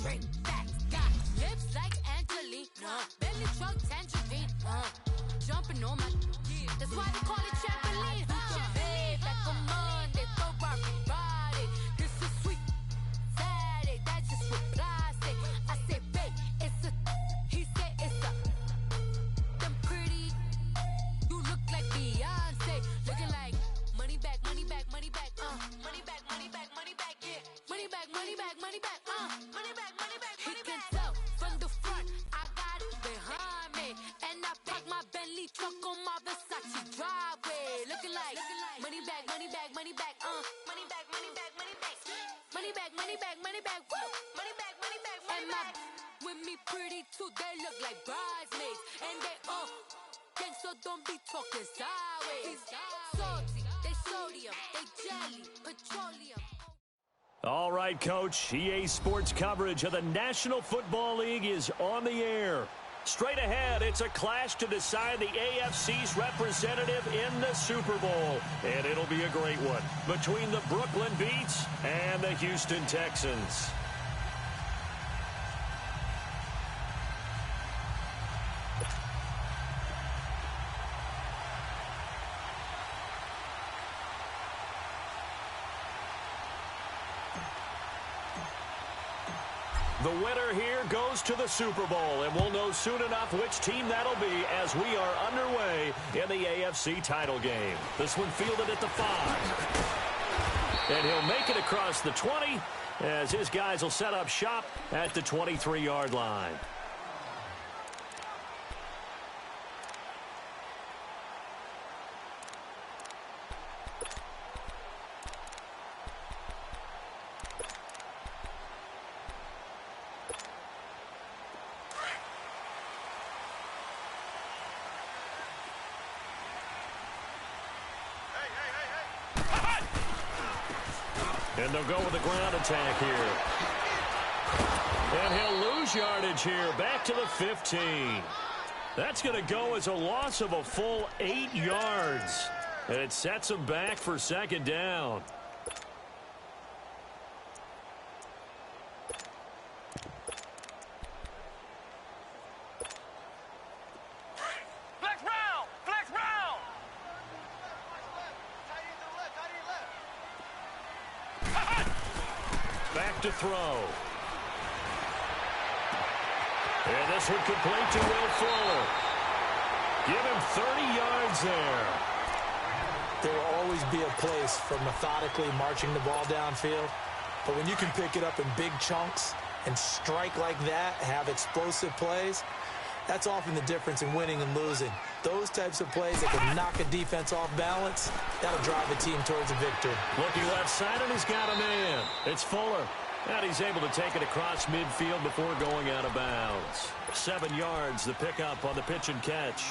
Drink facts, got lips like Angelina. Belly truck tangerine, jumping on my. That's why they call it trampoline. Babe, like a Monday, Ferrari body. This is sweet Saturday, that's just what plastic. I say, babe, it's a. He said it's a. Them pretty. You look like Beyonce, looking like money back, money back, money back, money back, money back, money back, yeah, money back, money back, money back, money back, money back, money back. He can tell from the front, I got it behind me, and I park my Bentley truck on my Versace driveway, looking like money back, money back, money back, money back, money back, money back, money back, money back, money back, woo, money back, money back, money back. With me pretty too, they look like bridesmaids, and they gang, so don't be talking sideways. Salty, they sodium, they jelly, petroleum. All right, Coach. EA Sports coverage of the National Football League is on the air. Straight ahead, it's a clash to decide the AFC's representative in the Super Bowl. And it'll be a great one between the Brooklyn Beats and the Houston Texans. The winner here goes to the Super Bowl, and we'll know soon enough which team that'll be as we are underway in the AFC title game. This one fielded at the 5. And he'll make it across the 20 as his guys will set up shop at the 23-yard line. And they'll go with a ground attack here. And he'll lose yardage here, back to the 15. That's going to go as a loss of a full 8 yards. And it sets him back for second down. Back to throw. And this one complete to Will Fuller. Give him 30 yards there. There will always be a place for methodically marching the ball downfield. But when you can pick it up in big chunks and strike like that, have explosive plays, that's often the difference in winning and losing. Those types of plays that can knock a defense off balance, that'll drive a team towards a victory. Looking left side, and he's got a man. It's Fuller. And he's able to take it across midfield before going out of bounds. 7 yards, the pickup on the pitch and catch.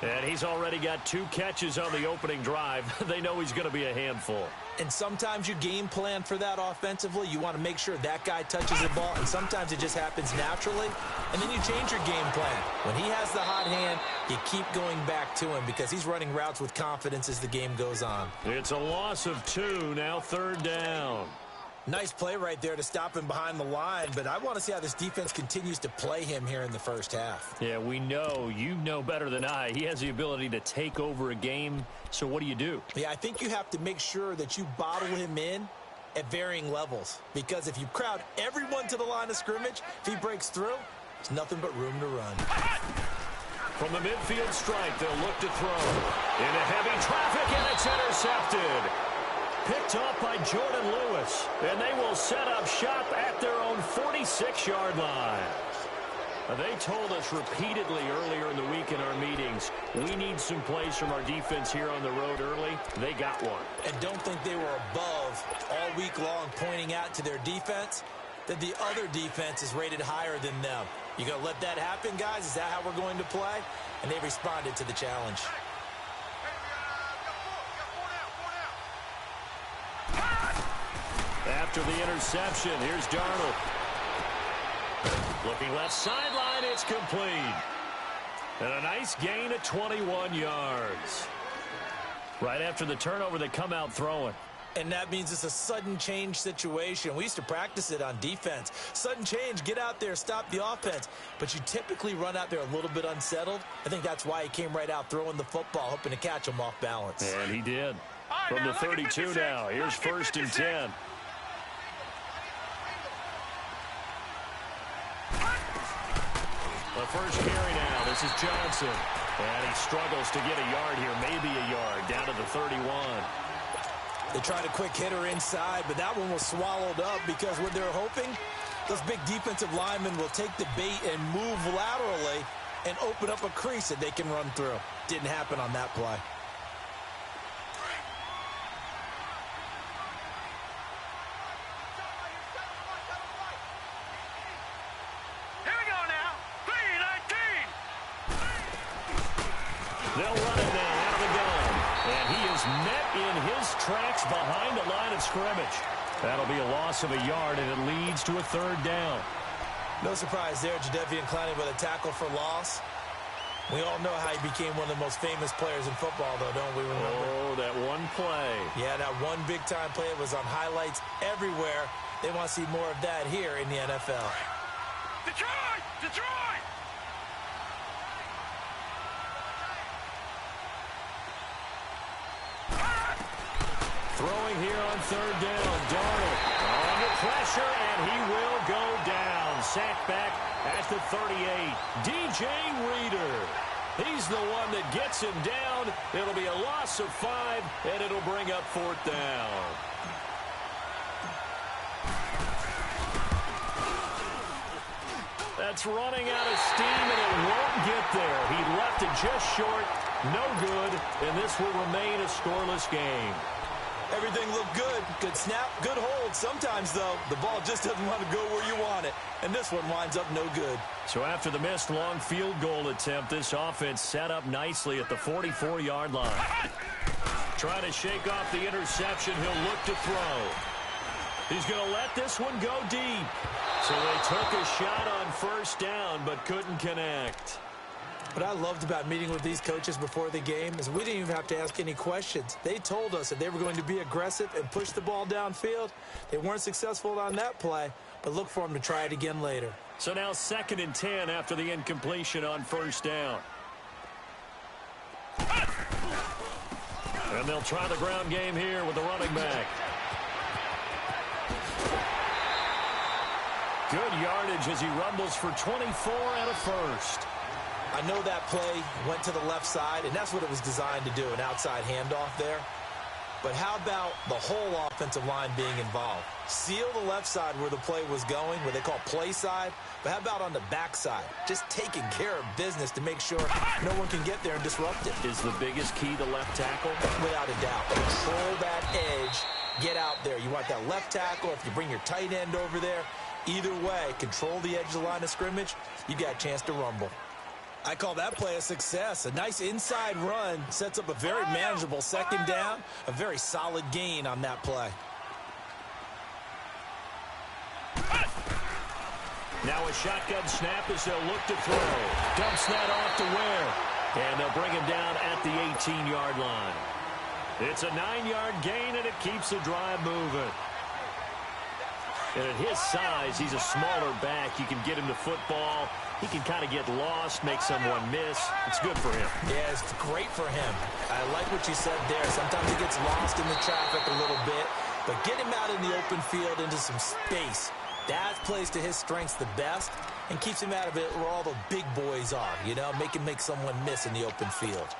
And he's already got 2 catches on the opening drive. They know he's going to be a handful. And sometimes you game plan for that offensively. You want to make sure that guy touches the ball, and sometimes it just happens naturally. And then you change your game plan. When he has the hot hand, you keep going back to him because he's running routes with confidence as the game goes on. It's a loss of 2, now 3rd down. Nice play right there to stop him behind the line, but I want to see how this defense continues to play him here in the first half. Yeah, we know. You know better than I. He has the ability to take over a game, so what do? Yeah, I think you have to make sure that you bottle him in at varying levels, because if you crowd everyone to the line of scrimmage, if he breaks through, there's nothing but room to run. From the midfield strike, they'll look to throw. Into heavy traffic, and it's intercepted. Picked off by Jordan Lewis, and they will set up shop at their own 46-yard line. They told us repeatedly earlier in the week in our meetings, we need some plays from our defense here on the road early. They got one. And don't think they were above all week long pointing out to their defense that the other defense is rated higher than them. You going to let that happen, guys? Is that how we're going to play? And they responded to the challenge. After the interception, here's Darnold. Looking left sideline, it's complete. And a nice gain of 21 yards. Right after the turnover, they come out throwing. And that means it's a sudden change situation. We used to practice it on defense. Sudden change, get out there, stop the offense. But you typically run out there a little bit unsettled. I think that's why he came right out throwing the football, hoping to catch him off balance. And he did. From the 32 now, here's 1st and 10. The first carry now. This is Johnson. And he struggles to get a yard here, maybe a yard, down to the 31. They tried a quick hitter inside, but that one was swallowed up because what they're hoping, those big defensive linemen will take the bait and move laterally and open up a crease that they can run through. Didn't happen on that play. They'll run it now out of the gun. And he is met in his tracks behind the line of scrimmage. That'll be a loss of a yard, and it leads to a 3rd down. No surprise there, Jadeveon Clowney with a tackle for loss. We all know how he became one of the most famous players in football, though, don't we remember? Oh, that one play. Yeah, that one big-time play was on highlights everywhere. They want to see more of that here in the NFL. Detroit! Detroit! Throwing here on 3rd down. Darnold under pressure, and he will go down. Sacked back at the 38. DJ Reader. He's the one that gets him down. It'll be a loss of 5, and it'll bring up 4th down. That's running out of steam, and it won't get there. He left it just short. No good, and this will remain a scoreless game. Everything looked good. Good snap, good hold. Sometimes, though, the ball just doesn't want to go where you want it. And this one winds up no good. So after the missed long field goal attempt, this offense set up nicely at the 44-yard line. Trying to shake off the interception. He'll look to throw. He's going to let this one go deep. So they took a shot on 1st down, but couldn't connect. What I loved about meeting with these coaches before the game is we didn't even have to ask any questions. They told us that they were going to be aggressive and push the ball downfield. They weren't successful on that play, but look for them to try it again later. So now 2nd and 10 after the incompletion on 1st down. And they'll try the ground game here with the running back. Good yardage as he rumbles for 24 and a 1st. I know that play went to the left side, and that's what it was designed to do, an outside handoff there. But how about the whole offensive line being involved? Seal the left side where the play was going, what they call play side. But how about on the back side? Just taking care of business to make sure no one can get there and disrupt it. Is the biggest key to left tackle? Without a doubt. Control that edge. Get out there. You want that left tackle. If you bring your tight end over there, either way, control the edge of the line of scrimmage, you got a chance to rumble. I call that play a success. A nice inside run sets up a very manageable 2nd down, a very solid gain on that play. Now a shotgun snap as they'll look to throw. Dumps that off to Ware. And they'll bring him down at the 18-yard line. It's a 9-yard gain, and it keeps the drive moving. And at his size, he's a smaller back. You can get him to football. He can kind of get lost, make someone miss. It's good for him. Yeah, it's great for him. I like what you said there. Sometimes he gets lost in the traffic a little bit, but get him out in the open field into some space. That plays to his strengths the best and keeps him out of it where all the big boys are, you know, make someone miss in the open field.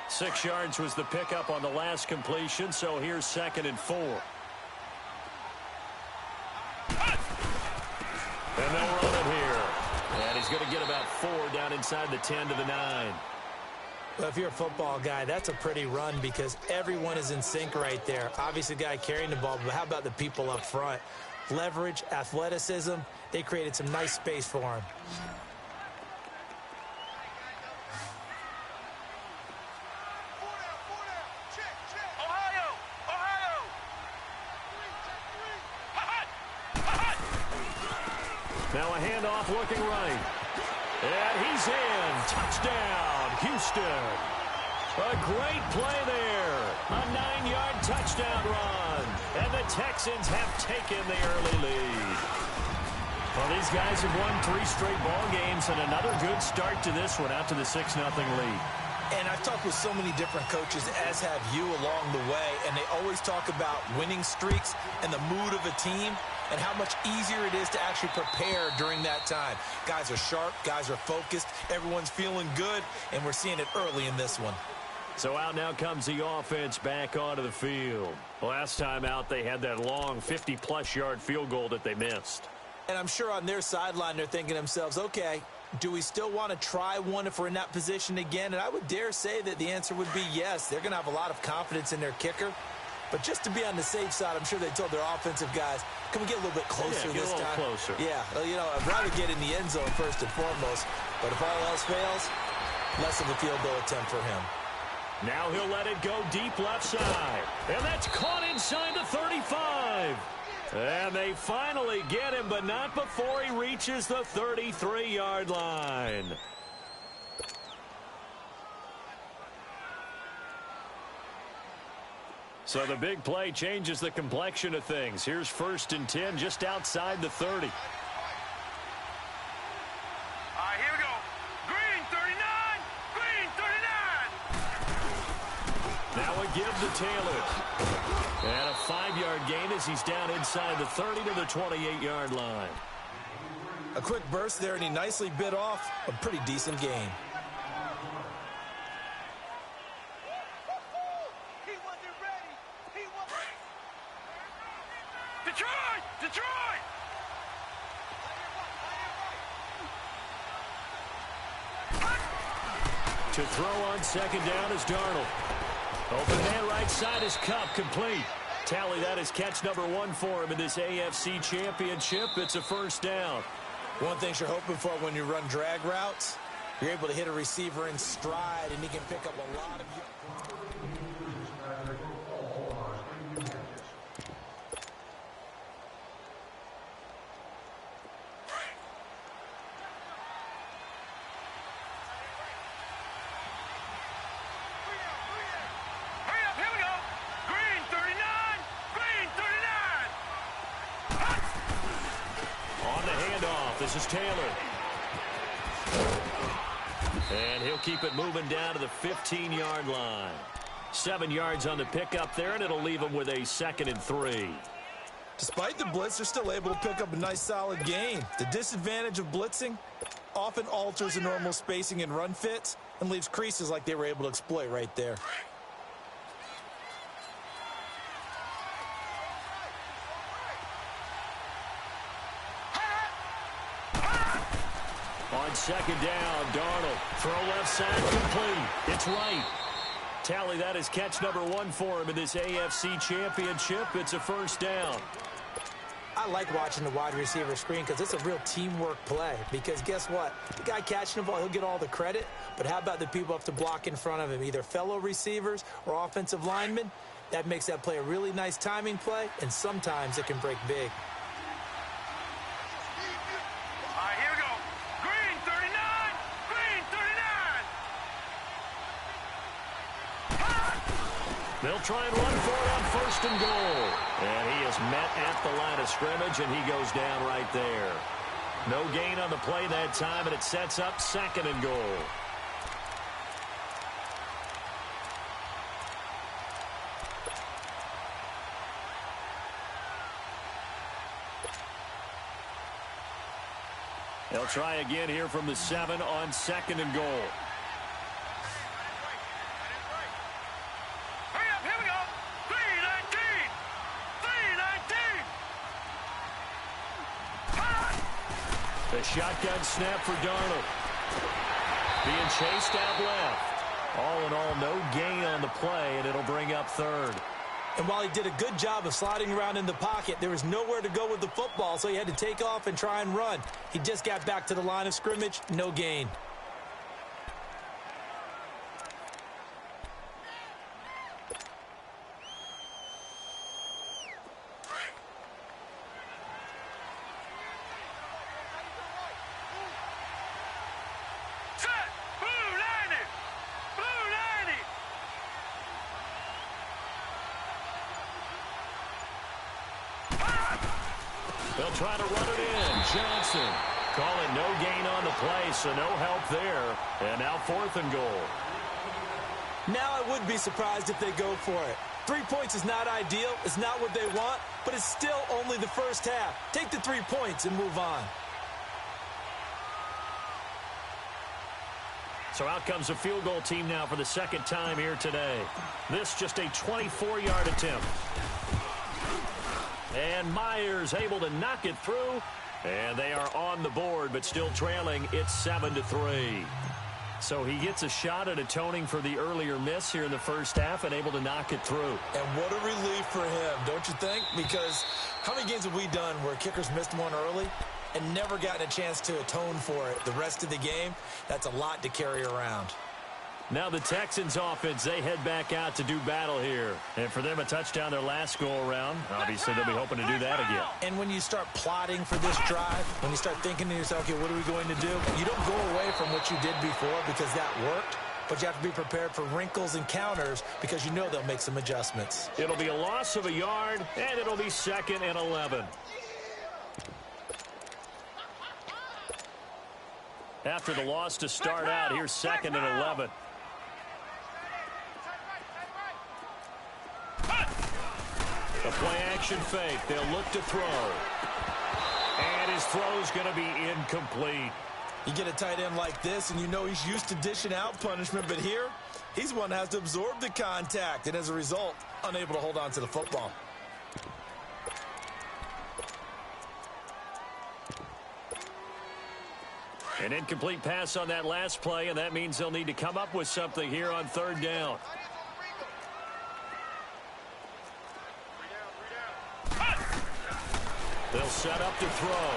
6 yards was the pickup on the last completion, so here's 2nd and 4. And they'll run it here. And he's going to get about 4 down inside the 10 to the 9. Well, if you're a football guy, that's a pretty run because everyone is in sync right there. Obviously, the guy carrying the ball, but how about the people up front? Leverage, athleticism, they created some nice space for him. Now a handoff looking right. And he's in. Touchdown, Houston. A great play there. A 9-yard touchdown run. And the Texans have taken the early lead. Well, these guys have won 3 straight ball games and another good start to this one out to the 6-0 lead. And I've talked with so many different coaches, as have you, along the way, and they always talk about winning streaks and the mood of a team and how much easier it is to actually prepare during that time. Guys are sharp, guys are focused, everyone's feeling good, and we're seeing it early in this one. So out now comes the offense back onto the field. Last time out, they had that long 50-plus yard field goal that they missed. And I'm sure on their sideline they're thinking to themselves, okay, do we still want to try one if we're in that position again? And I would dare say that the answer would be yes. They're going to have a lot of confidence in their kicker. But just to be on the safe side, I'm sure they told their offensive guys, can we get a little bit closer this time? Closer. Yeah, well, you know, I'd rather get in the end zone first and foremost. But if all else fails, less of a field goal attempt for him. Now he'll let it go deep left side. And that's caught inside the 35. And they finally get him, but not before he reaches the 33-yard line. So the big play changes the complexion of things. Here's 1st and 10 just outside the 30. Here we go. Green 39. Green 39. Now a give to Taylor. And a 5-yard gain as he's down inside the 30 to the 28-yard line. A quick burst there, and he nicely bit off a pretty decent gain. Detroit! Detroit! To throw on 2nd down is Darnold. Open man right side is Cup, complete. Tally that is catch number 1 for him in this AFC Championship. It's a 1st down. One thing you're hoping for when you run drag routes, you're able to hit a receiver in stride, and he can pick up a lot of... This is Taylor. And he'll keep it moving down to the 15-yard line. 7 yards on the pickup there, and it'll leave him with a 2nd and 3. Despite the blitz, they're still able to pick up a nice, solid gain. The disadvantage of blitzing often alters the normal spacing and run fits and leaves creases like they were able to exploit right there. On 2nd down, Darnold. Throw left side, complete. It's right. Tally that is catch number 1 for him in this AFC Championship. It's a 1st down. I like watching the wide receiver screen because it's a real teamwork play. Because guess what? The guy catching the ball, he'll get all the credit. But how about the people up to block in front of him, either fellow receivers or offensive linemen? That makes that play a really nice timing play, and sometimes it can break big. Here we go. Green 39. Green 39. They'll try and run for it on 1st and goal. And he is met at the line of scrimmage, and he goes down right there. No gain on the play that time, and it sets up 2nd and goal. They'll try again here from the 7 on 2nd and goal. Hurry up, here we go. 319. 319. The shotgun snap for Darnold. Being chased out left. All in all, no gain on the play, and it'll bring up 3rd. And while he did a good job of sliding around in the pocket, there was nowhere to go with the football, so he had to take off and try and run. He just got back to the line of scrimmage, no gain. Set. Blue 90. Blue 90. They'll try to run it in. Johnson calling no gain on the play, so no help there. And now 4th and goal. Now I would be surprised if they go for it. 3 points is not ideal. It's not what they want, but it's still only the first half. Take the 3 points and move on. So out comes a field goal team now for the second time here today. This just a 24-yard attempt. And Myers able to knock it through. And they are on the board, but still trailing. It's 7-3. So he gets a shot at atoning for the earlier miss here in the first half and able to knock it through. And what a relief for him, don't you think? Because how many games have we done where kickers missed one early and never gotten a chance to atone for it the rest of the game? That's a lot to carry around. Now the Texans offense, they head back out to do battle here. And for them, a touchdown their last go-around. Obviously, they'll be hoping to do that again. And when you start plotting for this drive, when you start thinking to yourself, okay, what are we going to do? You don't go away from what you did before because that worked. But you have to be prepared for wrinkles and counters because you know they'll make some adjustments. It'll be a loss of a yard, and it'll be 2nd and 11. After the loss to start out, here's 2nd and 11. A play-action fake. They'll look to throw. And his throw's going to be incomplete. You get a tight end like this, and you know he's used to dishing out punishment, but here, he's one that has to absorb the contact, and as a result, unable to hold on to the football. An incomplete pass on that last play, and that means they'll need to come up with something here on 3rd down. They'll set up to throw.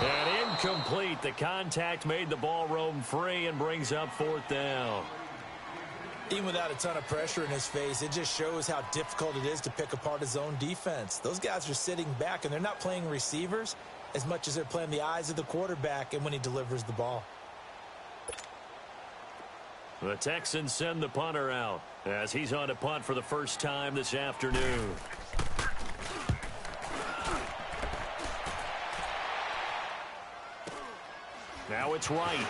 And incomplete. The contact made the ball roam free and brings up 4th down. Even without a ton of pressure in his face, it just shows how difficult it is to pick apart his own defense. Those guys are sitting back, and they're not playing receivers as much as they're playing the eyes of the quarterback and when he delivers the ball. The Texans send the punter out as he's on to punt for the first time this afternoon. Now it's Wright.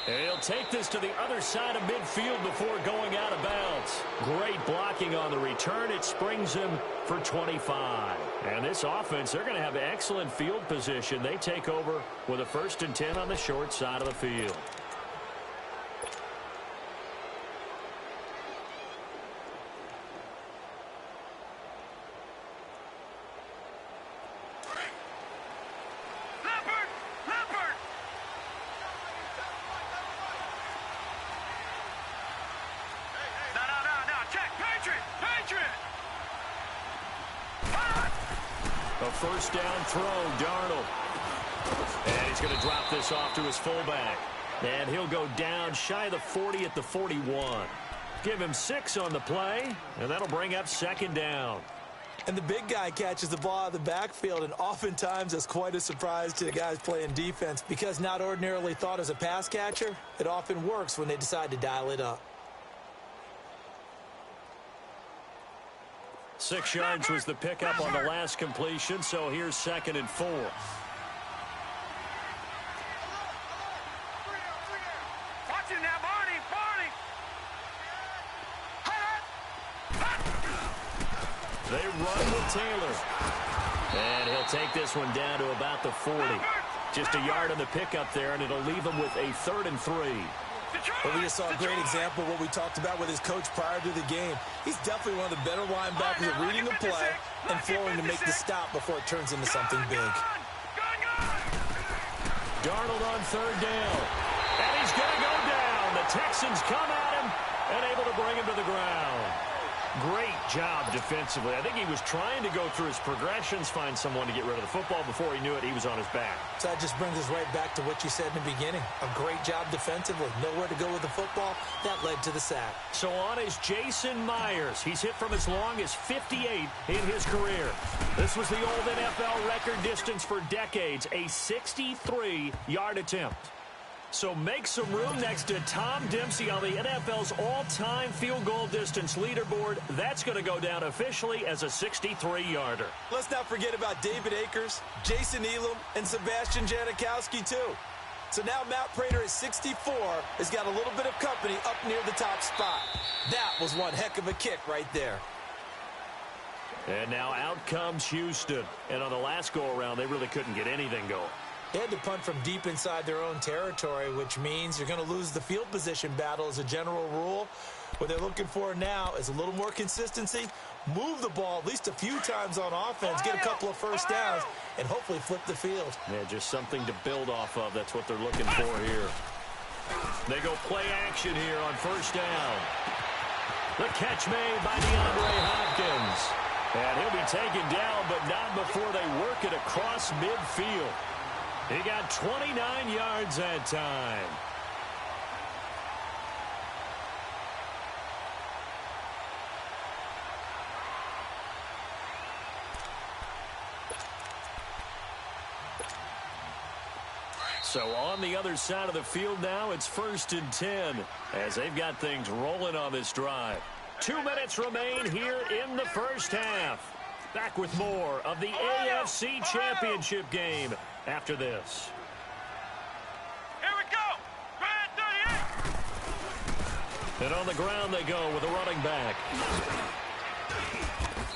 And he'll take this to the other side of midfield before going out of bounds. Great blocking on the return. It springs him for 25. And this offense, they're going to have excellent field position. They take over with a 1st and 10 on the short side of the field. A 1st down throw, Darnold. And he's going to drop this off to his fullback. And he'll go down shy of the 40 at the 41. Give him 6 on the play, and that'll bring up 2nd down. And the big guy catches the ball out of the backfield, and oftentimes that's quite a surprise to the guys playing defense because not ordinarily thought as a pass catcher, it often works when they decide to dial it up. 6 yards was the pickup on the last completion, so here's 2nd and 4. Watch it now, Barney! They run with Taylor. And he'll take this one down to about the 40. Just a yard on the pickup there, and it'll leave him with a 3rd and 3. Well, we just saw a great example of what we talked about with his coach prior to the game. He's definitely one of the better linebackers at reading the play and flowing to make the stop before it turns into something big. Darnold on 3rd down. And he's going to go down. The Texans come at him and able to bring him to the ground. Great job defensively. I think he was trying to go through his progressions, find someone to get rid of the football. Before he knew it, he was on his back. So that just brings us right back to what you said in the beginning. A great job defensively. Nowhere to go with the football. That led to the sack. So on is Jason Myers. He's hit from as long as 58 in his career. This was the old NFL record distance for decades, a 63-yard attempt. So make some room next to Tom Dempsey on the NFL's all-time field goal distance leaderboard. That's going to go down officially as a 63-yarder. Let's not forget about David Akers, Jason Elam, and Sebastian Janikowski, too. So now Matt Prater at 64 has got a little bit of company up near the top spot. That was one heck of a kick right there. And now out comes Houston. And on the last go-around, they really couldn't get anything going. They had to punt from deep inside their own territory, which means you're going to lose the field position battle as a general rule. What they're looking for now is a little more consistency, move the ball at least a few times on offense, get a couple of first downs, and hopefully flip the field. Yeah, just something to build off of. That's what they're looking for here. They go play action here on first down. The catch made by DeAndre Hopkins. And he'll be taken down, but not before they work it across midfield. He got 29 yards that time. So on the other side of the field now, it's 1st and 10 as they've got things rolling on this drive. 2 minutes remain here in the first half. Back with more of the AFC Championship game after this. Here we go. Grand 38. And on the ground they go with a running back.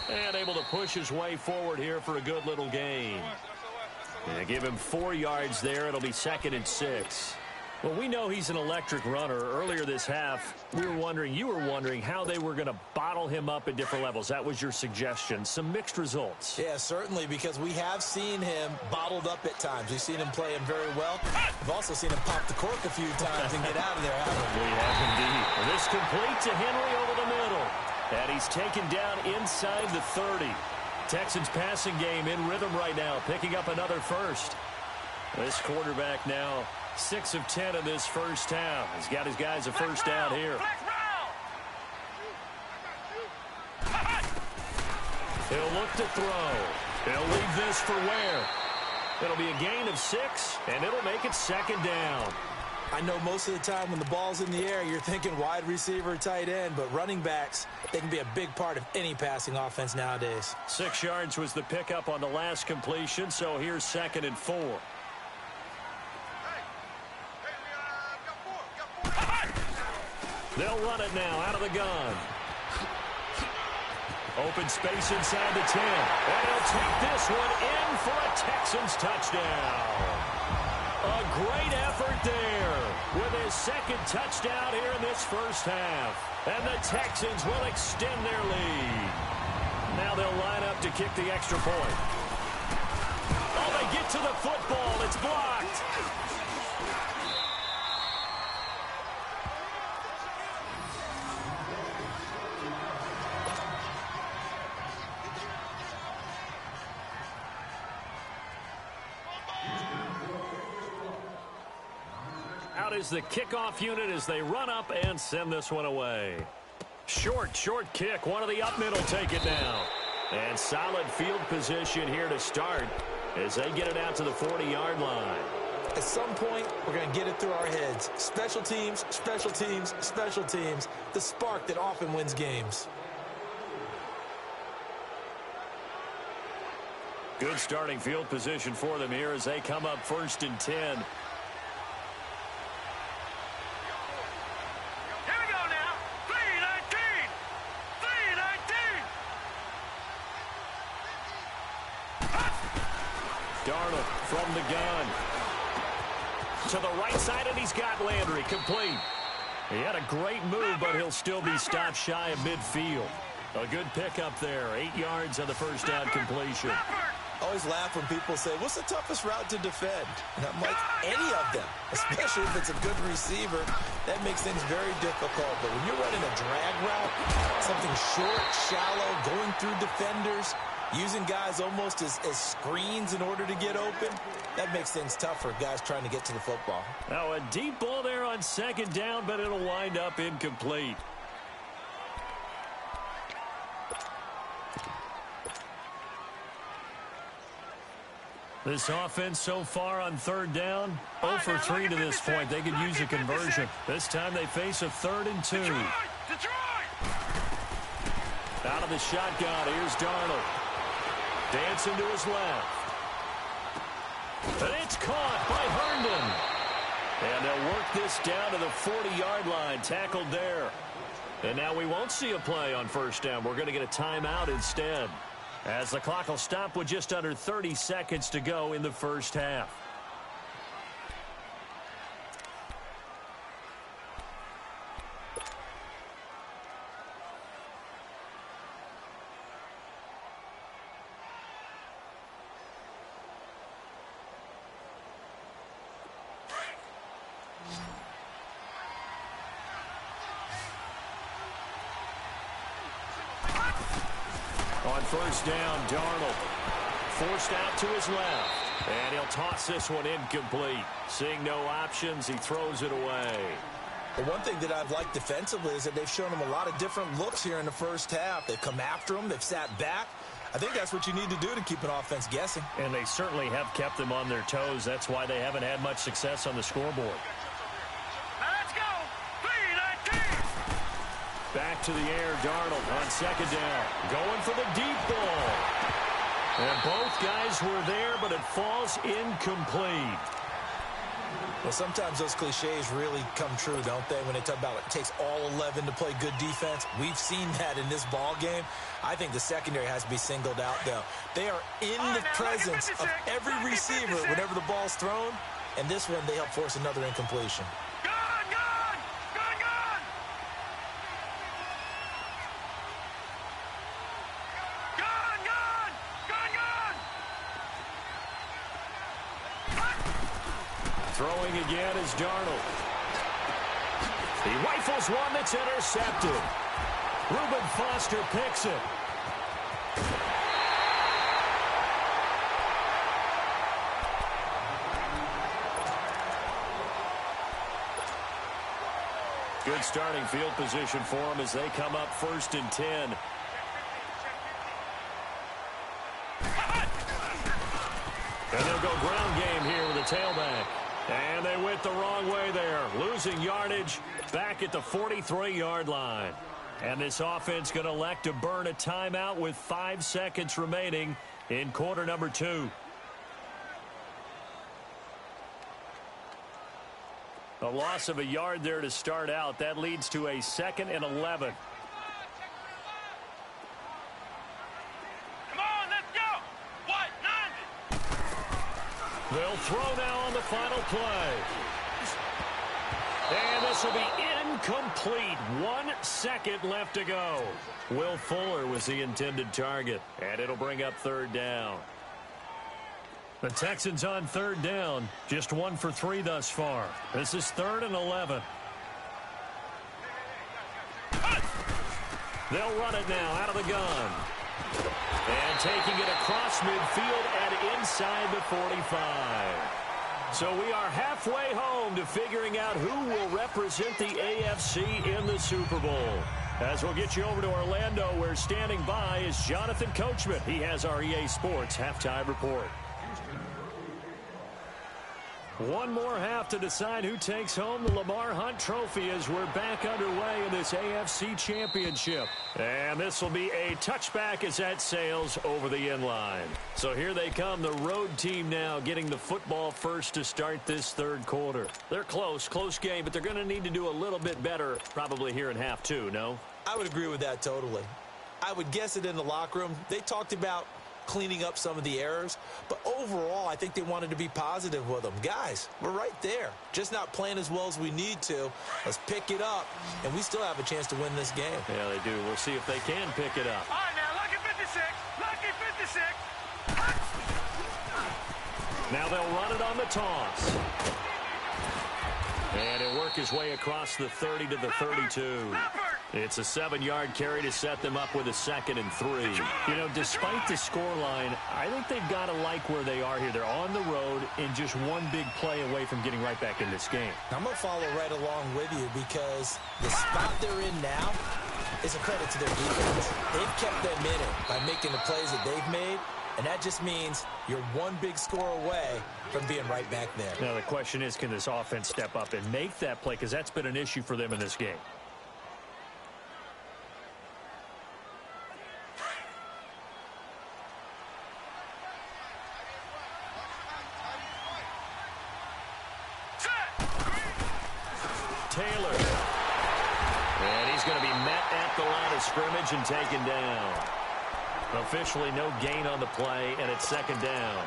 And able to push his way forward here for a good little gain. And give him 4 yards there. It'll be 2nd and 6. Well, we know he's an electric runner. Earlier this half, you were wondering how they were going to bottle him up at different levels. That was your suggestion. Some mixed results. Yeah, certainly, because we have seen him bottled up at times. We've seen him play him very well. We've also seen him pop the cork a few times and get out of there, haven't we? We have indeed. And this complete to Henry over the middle. And he's taken down inside the 30. Texans passing game in rhythm right now, picking up another first. This quarterback now 6 of 10 in this first half. He's got his guys a first down here. He'll look to throw. He'll leave this for Ware. It'll be a gain of 6, and it'll make it 2nd down. I know most of the time when the ball's in the air, you're thinking wide receiver, tight end, but running backs, they can be a big part of any passing offense nowadays. 6 yards was the pickup on the last completion, so here's 2nd and 4. They'll run it now out of the gun. Open space inside the 10. And he'll take this one in for a Texans touchdown. A great effort there with his 2nd touchdown here in this first half. And the Texans will extend their lead. Now they'll line up to kick the extra point. Oh, they get to the football. It's blocked. Out is the kickoff unit as they run up and send this one away. Short kick. One of the up middle take it down. And solid field position here to start as they get it out to the 40-yard line. At some point, we're going to get it through our heads. Special teams, special teams, special teams. The spark that often wins games. Good starting field position for them here as they come up 1st and 10. Darnold from the gun. To the right side, and he's got Landry complete. He had a great move, but he'll still be stopped shy of midfield. A good pickup there. 8 yards on the first down completion. I always laugh when people say, what's the toughest route to defend? And I'm like, any of them, especially if it's a good receiver. That makes things very difficult. But when you're running a drag route, something short, shallow, going through defenders, using guys almost as screens in order to get open, that makes things tough for guys trying to get to the football. Now a deep ball there on 2nd down, but it'll wind up incomplete. This offense so far on third down, 0 for 3 to this point. They could use a conversion. This time they face a 3rd and 2. Out of the shotgun, here's Darnold. Dancing to his left. And it's caught by Herndon. And they'll work this down to the 40-yard line, tackled there. And now we won't see a play on first down. We're going to get a timeout instead, as the clock will stop with just under 30 seconds to go in the first half. On first down, Darnold forced out to his left, and he'll toss this one incomplete. Seeing no options, he throws it away. Well, one thing that I've liked defensively is that they've shown him a lot of different looks here in the first half. They've come after him. They've sat back. I think that's what you need to do to keep an offense guessing. And they certainly have kept them on their toes. That's why they haven't had much success on the scoreboard. Let's go. 3-19. Back to the air, Darnold on second down. Going for the deep ball. And both guys were there, but it falls incomplete. Well, sometimes those cliches really come true, don't they? When they talk about it takes all 11 to play good defense. We've seen that in this ball game. I think the secondary has to be singled out, though. They are in the presence of every receiver whenever the ball's thrown. And this one, they help force another incompletion. Throwing again is Darnold. He rifles one that's intercepted. Reuben Foster picks it. Good starting field position for them as they come up 1st and 10. And they'll go ground game here with a tailback. And they went the wrong way there, losing yardage back at the 43-yard line. And this offense going to elect to burn a timeout with 5 seconds remaining in quarter number 2. A loss of a yard there to start out. That leads to a 2nd and 11. They'll throw now on the final play. And this will be incomplete. 1 second left to go. Will Fuller was the intended target. And it'll bring up 3rd down. The Texans on 3rd down. Just 1 for 3 thus far. This is 3rd and 11. They'll run it now out of the gun. And taking it across midfield and inside the 45. So we are halfway home to figuring out who will represent the AFC in the Super Bowl. As we'll get you over to Orlando, where standing by is Jonathan Coachman. He has our EA Sports halftime report. One more half to decide who takes home the Lamar Hunt Trophy as we're back underway in this AFC Championship. And this will be a touchback as that sails over the inline. So here they come, the road team now getting the football first to start this 3rd quarter. They're close game, but they're going to need to do a little bit better probably here in half 2, no? I would agree with that totally. I would guess it in the locker room. They talked about cleaning up some of the errors, but overall I think they wanted to be positive with them. Guys, we're right there, just not playing as well as we need to. Let's pick it up, and we still have a chance to win this game. Yeah, they do. We'll see if they can pick it up. All right, now, lucky 56, lucky 56. Now they'll run it on the toss. And he'll work his way across the 30 to the 32. It's a 7-yard carry to set them up with a 2nd and 3. You know, despite the scoreline, I think they've got to like where they are here. They're on the road and just one big play away from getting right back in this game. I'm going to follow right along with you because the spot they're in now is a credit to their defense. They've kept them in it by making the plays that they've made, And that just means you're one big score away from being right back there. Now the question is, can this offense step up and make that play? Because that's been an issue for them in this game. Taylor. And he's going to be met at the line of scrimmage and taken down. Officially no gain on the play, and it's second down.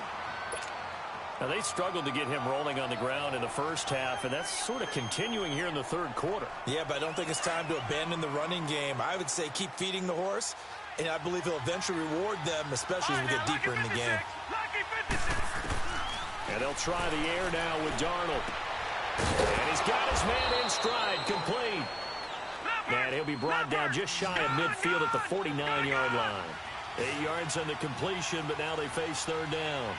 Now, they struggled to get him rolling on the ground in the first half, and that's sort of continuing here in the third quarter. Yeah, but I don't think it's time to abandon the running game. I would say keep feeding the horse, and I believe he'll eventually reward them, especially as we get deeper in the game. And they'll try the air now with Darnold. And he's got his man in stride, complete. And he'll be brought down just shy of midfield at the 49-yard line. 8 yards on the completion, but now they face third down.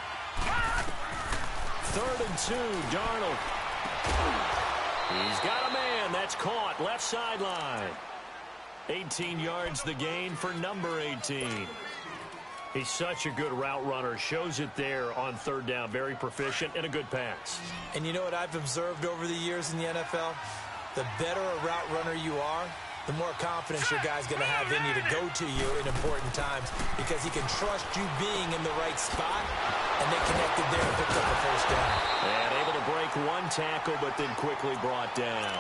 3rd and 2, Darnold. He's got a man. That's caught. Left sideline. 18 yards the gain for number 18. He's such a good route runner. Shows it there on third down. Very proficient and a good pass. And you know what I've observed over the years in the NFL? The better a route runner you are, the more confidence your guy's going to have in you to go to you in important times because he can trust you being in the right spot, and they connected there and picked up the first down. And able to break one tackle, but then quickly brought down.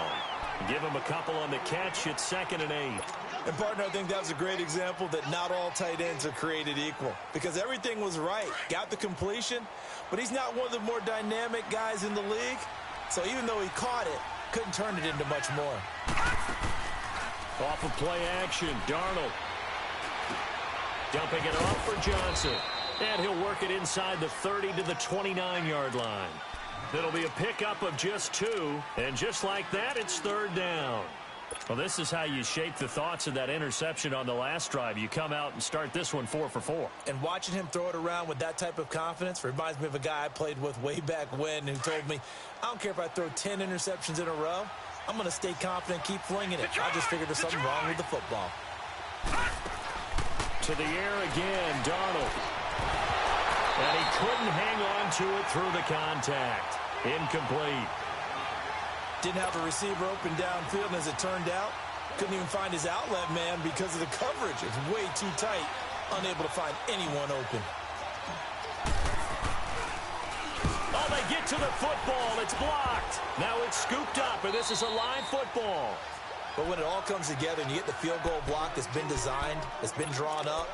Give him a couple on the catch. It's 2nd and 8. And, partner, I think that was a great example that not all tight ends are created equal because everything was right. Got the completion, but he's not one of the more dynamic guys in the league. So even though he caught it, couldn't turn it into much more. Off of play action, Darnold. Dumping it off for Johnson. And he'll work it inside the 30 to the 29-yard line. It'll be a pickup of just 2. And just like that, it's third down. Well, this is how you shape the thoughts of that interception on the last drive. You come out and start this one 4 for 4. And watching him throw it around with that type of confidence reminds me of a guy I played with way back when who told me, I don't care if I throw 10 interceptions in a row. I'm going to stay confident, keep flinging it. I just figured there's something wrong with the football. To the air again, Darnold. And he couldn't hang on to it through the contact. Incomplete. Didn't have a receiver open downfield, and as it turned out, couldn't even find his outlet man because of the coverage. It's way too tight, unable to find anyone open. Oh, they get to the football. It's blocked. Now it's scooped up, and this is a live football. But when it all comes together and you get the field goal block that's been designed, that's been drawn up,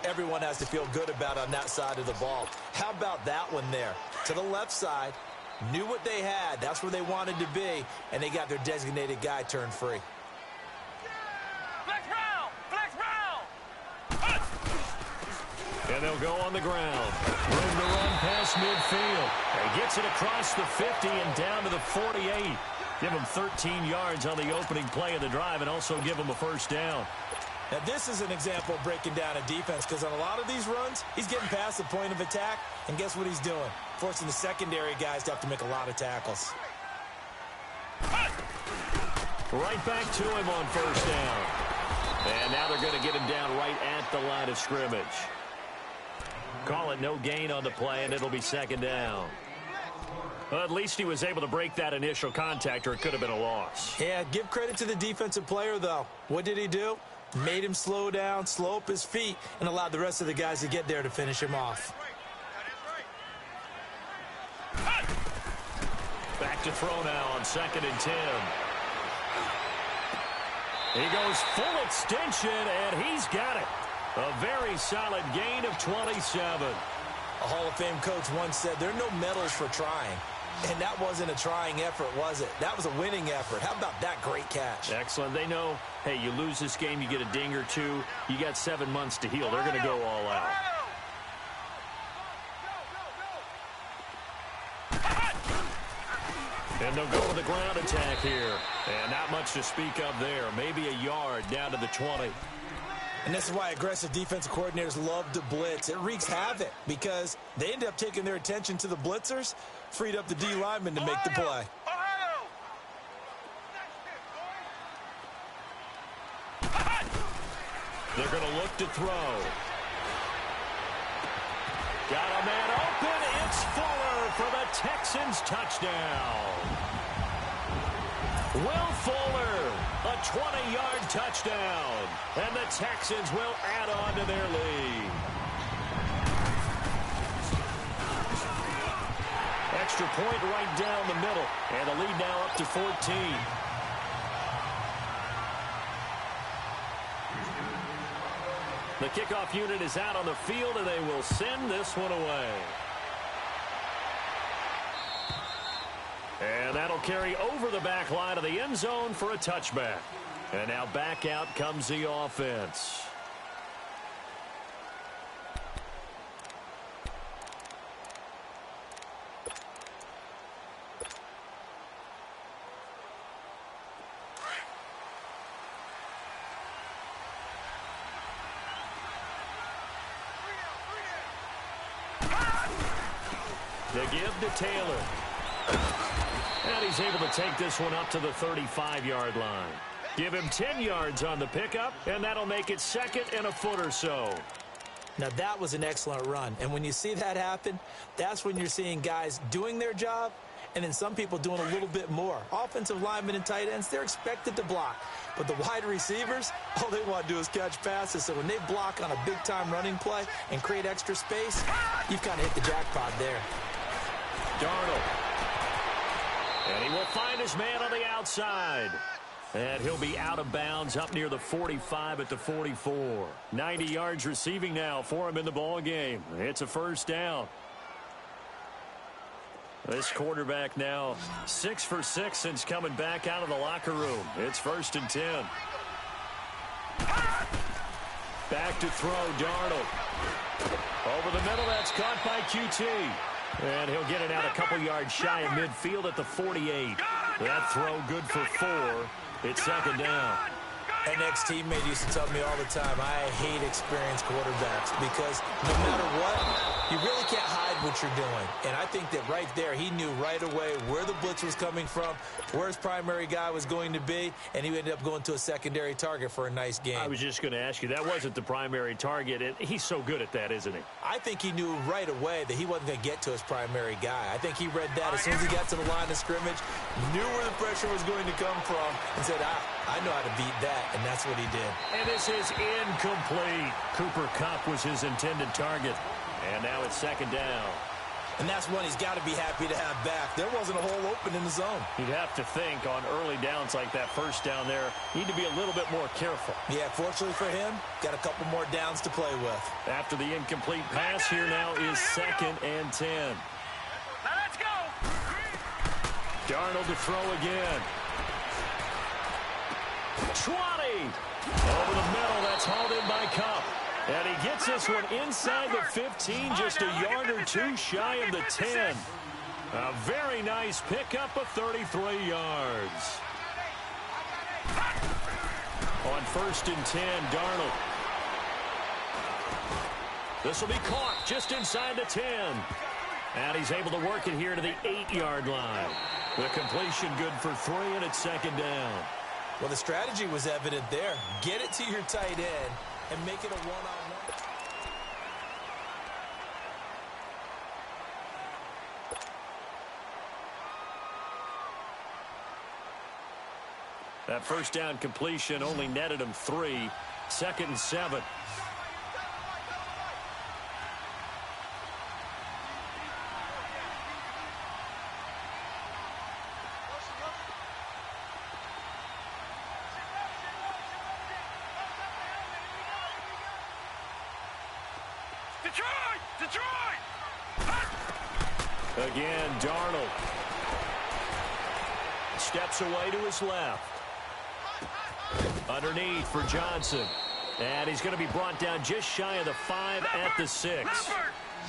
everyone has to feel good about on that side of the ball. How about that one there? To the left side, knew what they had. That's where they wanted to be, and they got their designated guy turned free. Flex round! Flex round! And they'll go on the ground. Room to run past midfield. He gets it across the 50 and down to the 48. Give him 13 yards on the opening play of the drive and also give him a first down. Now, this is an example of breaking down a defense because on a lot of these runs, he's getting past the point of attack, and guess what he's doing? Forcing the secondary guys to have to make a lot of tackles. Right back to him on first down. And now they're going to get him down right at the line of scrimmage. Call it no gain on the play, and it'll be second down. Well, at least he was able to break that initial contact, or it could have been a loss. Yeah, give credit to the defensive player, though. What did he do? Made him slow down, slow up his feet, and allowed the rest of the guys to get there to finish him off. Back to throw now on 2nd and 10. He goes full extension, and he's got it. A very solid gain of 27. A Hall of Fame coach once said, there are no medals for trying. And that wasn't a trying effort, was it? That was a winning effort. How about that great catch? Excellent. They know, hey, you lose this game, you get a ding or two. You got 7 months to heal. They're going to go all out. And they'll go with a ground attack here. And not much to speak of there. Maybe a yard down to the 20. And this is why aggressive defensive coordinators love to blitz. It wreaks havoc because they end up taking their attention to the blitzers, freed up the D lineman to make the play. They're going to look to throw. Got a man open. It's Fuller for the Texans touchdown. Will Fuller, a 20-yard touchdown. And the Texans will add on to their lead. Extra point right down the middle. And the lead now up to 14. The kickoff unit is out on the field, and they will send this one away. And that'll carry over the back line of the end zone for a touchback. And now back out comes the offense. They give to Taylor. And he's able to take this one up to the 35-yard line. Give him 10 yards on the pickup, and that'll make it second and a foot or so. Now, that was an excellent run. And when you see that happen, that's when you're seeing guys doing their job and then some people doing a little bit more. Offensive linemen and tight ends, they're expected to block. But the wide receivers, all they want to do is catch passes. So when they block on a big-time running play and create extra space, you've kind of hit the jackpot there. Darnold. And he will find his man on the outside. And he'll be out of bounds up near the 45 at the 44. 90 yards receiving now for him in the ball game. It's a first down. This quarterback now 6 for 6 since coming back out of the locker room. It's 1st and 10. Back to throw, Darnold. Over the middle, that's caught by QT. And he'll get it out a couple yards shy of midfield at the 48. That throw good for 4. It's 2nd down. An ex-teammate used to tell me all the time, I hate experienced quarterbacks because no matter what, you really can't hide what you're doing. And I think that right there, he knew right away where the blitz was coming from, where his primary guy was going to be, and he ended up going to a secondary target for a nice game. I was just going to ask you, that wasn't the primary target, and he's so good at that, isn't he? I think he knew right away that he wasn't going to get to his primary guy. I think he read that as soon as he got to the line of scrimmage, knew where the pressure was going to come from, and said, I know how to beat that, and that's what he did. And this is incomplete. Cooper Kupp was his intended target. And now it's 2nd down. And that's one he's got to be happy to have back. There wasn't a hole open in the zone. You'd have to think on early downs like that first down there, need to be a little bit more careful. Yeah, fortunately for him, got a couple more downs to play with. After the incomplete pass, here now is 2nd and 10. Now let's go. Darnold to throw again. 20. Over the middle, that's hauled in by Kupp. And he gets this one inside the 15, just a yard or two shy of the 10. A very nice pickup of 33 yards. On 1st and 10, Darnold. This will be caught just inside the 10. And he's able to work it here to the 8-yard line. The completion good for 3, and it's 2nd down. Well, the strategy was evident there. Get it to your tight end and make it a one-on-one. That first down completion only netted him 3. 2nd and 7. Again, Darnold steps away to his left. Underneath for Johnson. And he's going to be brought down just shy of the 5 at the 6.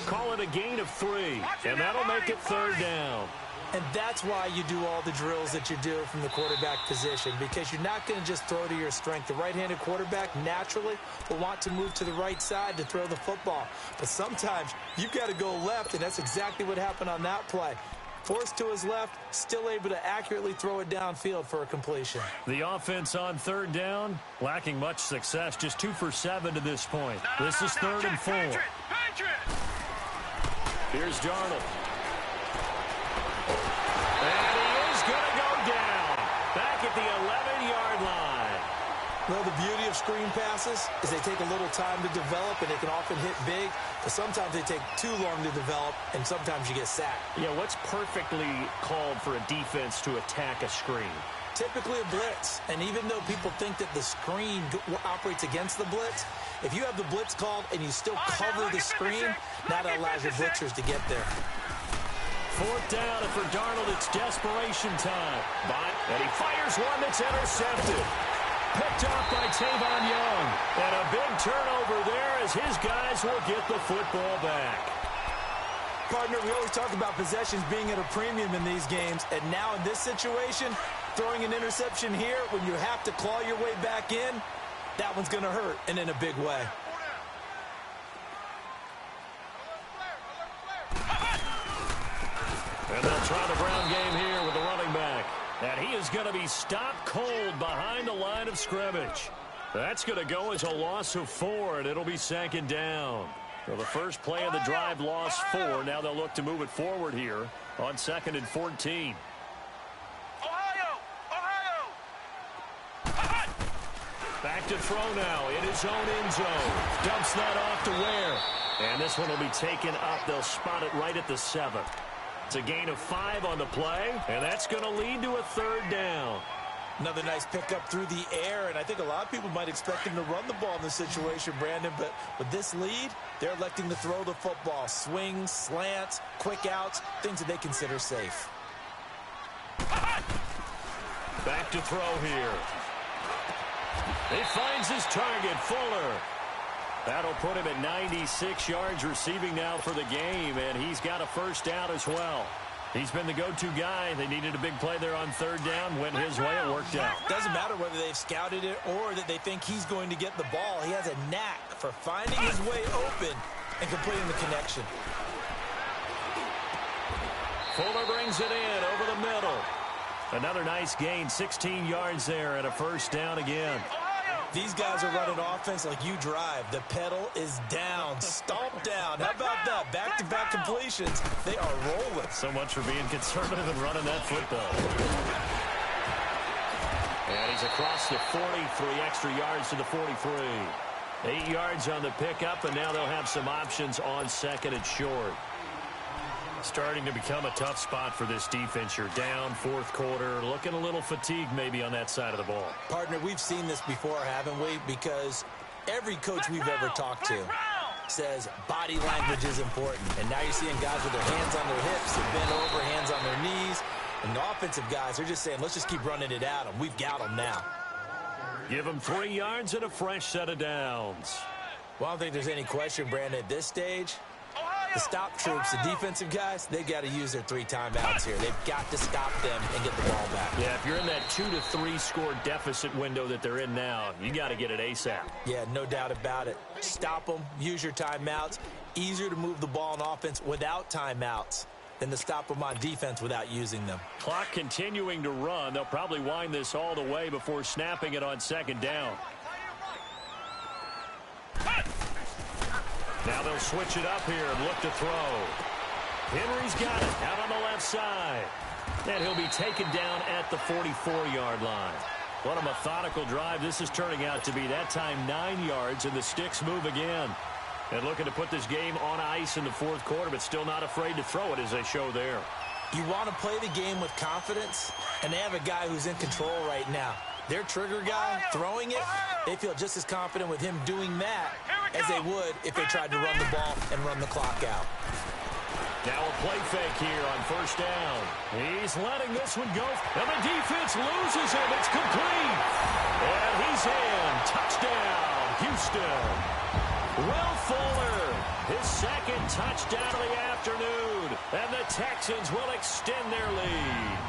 Call it a gain of 3. And that'll make it 3rd down. And that's why you do all the drills that you do from the quarterback position, because you're not going to just throw to your strength. The right-handed quarterback naturally will want to move to the right side to throw the football. But sometimes you've got to go left, and that's exactly what happened on that play. Forced to his left, still able to accurately throw it downfield for a completion. The offense on 3rd down, lacking much success, just 2 for 7 to this point. This is 3rd and 4. Here's Darnold. And he is going to go down. Back at the 11-yard line. Well, the beauty of screen passes is they take a little time to develop, and they can often hit big, but sometimes they take too long to develop, and sometimes you get sacked. Yeah, what's perfectly called for a defense to attack a screen? Typically a blitz, and even though people think that the screen operates against the blitz, if you have the blitz called and you still cover the screen, that allows your blitzers to get there. Fourth down, and for Darnold, it's desperation time. And he fires one that's intercepted. Picked off by Tavon Young. And a big turnover there as his guys will get the football back. Partner, we always talk about possessions being at a premium in these games, and now in this situation, throwing an interception here when you have to claw your way back in, that one's going to hurt, and in a big way. And they'll try the ground game here with the running back. And he is going to be stopped cold behind the line of scrimmage. That's going to go as a loss of 4, and it'll be second down. So the first play of the drive lost 4. Now they'll look to move it forward here on 2nd and 14. Back to throw now in his own end zone. Dumps that off to Ware. And this one will be taken up. They'll spot it right at the 7. It's a gain of 5 on the play, and that's going to lead to a third down. Another nice pickup through the air, and I think a lot of people might expect him to run the ball in this situation, Brandon, but with this lead, they're electing to throw the football. Swings, slants, quick outs, things that they consider safe. Back to throw here. He finds his target, Fuller. That'll put him at 96 yards receiving now for the game, and he's got a first down as well. He's been the go-to guy. They needed a big play there on third down. Went his way. It worked out. Doesn't matter whether they've scouted it or that they think he's going to get the ball. He has a knack for finding his way open and completing the connection. Fuller brings it in over the middle. Another nice gain, 16 yards there, and a first down again. These guys are running offense like you drive. The pedal is down, stomped down. How about that? Back-to-back completions. They are rolling. So much for being conservative and running that football. And he's across the 40, 3 extra yards to the 43. 8 yards on the pickup, and now they'll have some options on 2nd and short. Starting to become a tough spot for this defense. You're down, 4th quarter, looking a little fatigued maybe on that side of the ball. Partner, we've seen this before, haven't we? Because every coach we've ever talked to says body language is important. And now you're seeing guys with their hands on their hips, they're bent over, hands on their knees. And the offensive guys, they're just saying, let's just keep running it at them. We've got them now. Give them 3 yards and a fresh set of downs. Well, I don't think there's any question, Brandon, at this stage. The stop troops, the defensive guys, they've got to use their 3 timeouts here. They've got to stop them and get the ball back. Yeah, if you're in that 2 to 3 score deficit window that they're in now, you got to get it ASAP. Yeah, no doubt about it. Stop them, use your timeouts. Easier to move the ball on offense without timeouts than to stop them on defense without using them. Clock continuing to run. They'll probably wind this all the way before snapping it on 2nd down. Now they'll switch it up here and look to throw. Henry's got it out on the left side. And he'll be taken down at the 44-yard line. What a methodical drive this is turning out to be. That time 9 yards, and the sticks move again. And looking to put this game on ice in the 4th quarter, but still not afraid to throw it as they show there. You want to play the game with confidence, and they have a guy who's in control right now. Their trigger guy throwing it, they feel just as confident with him doing that as they would if they tried to run the ball and run the clock out. Now a play fake here on 1st down. He's letting this one go, and the defense loses him. It's complete. And he's in. Touchdown, Houston. Will Fuller, his 2nd touchdown of the afternoon, and the Texans will extend their lead.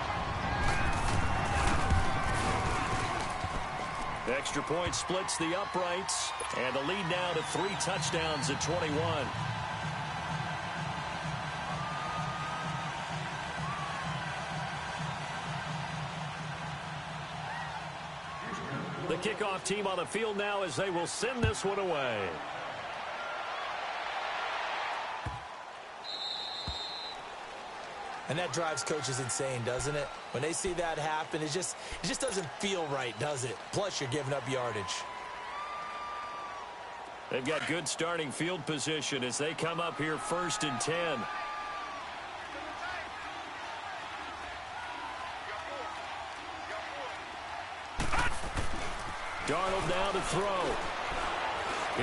Extra point splits the uprights, and the lead now to 3 touchdowns at 21. The kickoff team on the field now as they will send this one away. And that drives coaches insane, doesn't it? When they see that happen, it just doesn't feel right, does it? Plus, you're giving up yardage. They've got good starting field position as they come up here 1st and 10. Darnold now to throw.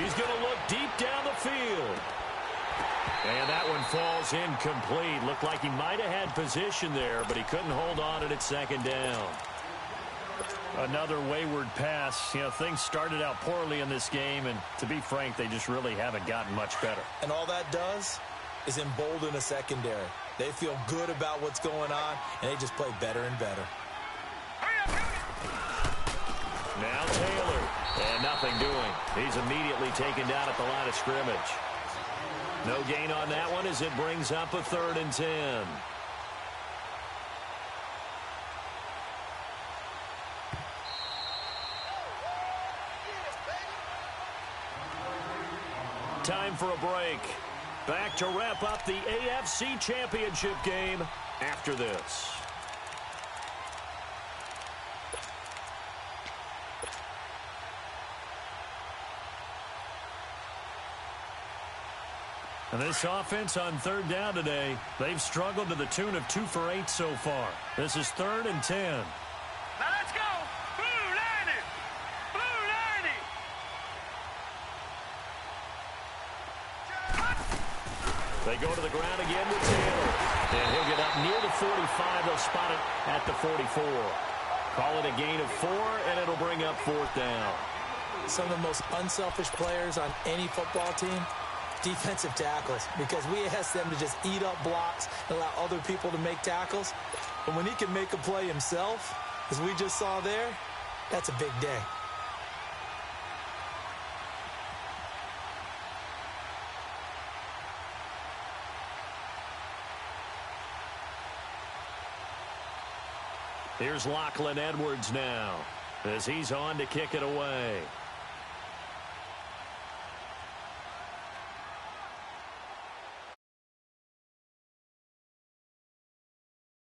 He's going to look deep down the field. And that one falls incomplete. Looked like he might have had position there, but he couldn't hold on at 2nd down. Another wayward pass. You know, things started out poorly in this game, and to be frank, they just really haven't gotten much better. And all that does is embolden a secondary. They feel good about what's going on, and they just play better and better. Now Taylor, and nothing doing. He's immediately taken down at the line of scrimmage. No gain on that one as it brings up a 3rd and 10. Time for a break. Back to wrap up the AFC Championship game after this. And this offense on 3rd down today, they've struggled to the tune of 2 for 8 so far. This is 3rd and 10. Now let's go. Blue 90. Blue 90. They go to the ground again with Taylor. And he'll get up near the 45. They'll spot it at the 44. Call it a gain of 4, and it'll bring up 4th down. Some of the most unselfish players on any football team, defensive tackles, because we ask them to just eat up blocks and allow other people to make tackles. But when he can make a play himself, as we just saw there, that's a big day. Here's Lachlan Edwards now as he's on to kick it away.